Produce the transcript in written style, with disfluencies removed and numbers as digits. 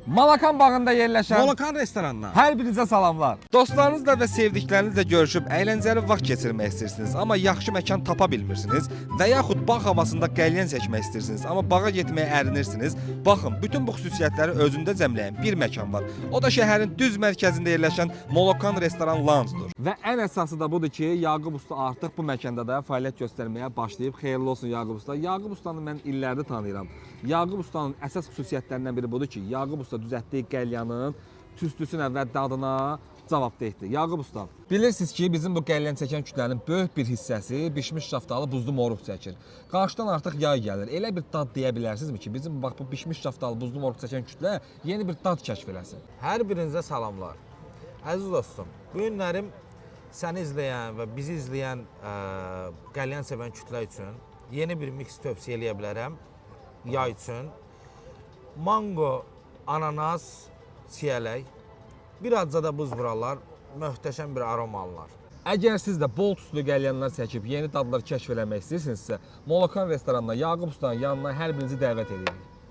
Malakan bağında yerləşən Molakan restoranına. hər birinizə salamlar. Dostlarınızla və sevdiklərinizlə görüşüb əyləncəli vaxt keçirmək istəyirsiniz, amma yaxşı məkan tapa bilmirsiniz və yaxud bağ havasında qəlyan çəkmək istəyirsiniz, amma bağa getməyə ərinirsiniz. Baxın, bütün bu xüsusiyyətləri özündə cəmləyən bir məkan var. O da şəhərin düz mərkəzində yerləşən Molakan Restoran Lounge-dur. Və ən əsası da budur ki, Yaqub usta artıq bu məkanda da fəaliyyət göstərməyə başlayıb. Xeyirli olsun Yaqub usta. Yaqub ustanı mən illərdir tanıyıram. Yaqub ustanın əsas xüsusiyyətlərindən biri budur ki, Yaqub usta düzəltdiyi qəlyanın tüstüsünə və dadına cavabdehdir. Yaqub usta, bilirsiniz ki, bizim bu qəlyan çəkən kütlənin böyük bir hissəsi bişmiş şaftalı buzlu moruq çəkir. Qarşıdan artıq yay gəlir. Elə bir dad deyə bilərsinizmi ki, bizim bax bu bişmiş şaftalı buzlu moruq çəkən kütlə yeni bir dad kəşf eləsin. Hər birinizə salamlar. Əziz dostum, bu günlərim səni izləyən və bizi izləyən qəlyan sevən kütlə üçün yeni bir mix tövsiyə eləyə bilərəm. Yay üçün mango, ananas, çiyələk, bir azca da buz vurarlar, möhtəşəm bir aroma alırlar. Əgər siz də bol tüstülü qəlyanlar çəkib yeni dadlar kəşf eləmək istəyirsinizsə, Molakan restoranına Yaqub ustanın yanına hər birinizi dəvət edirik.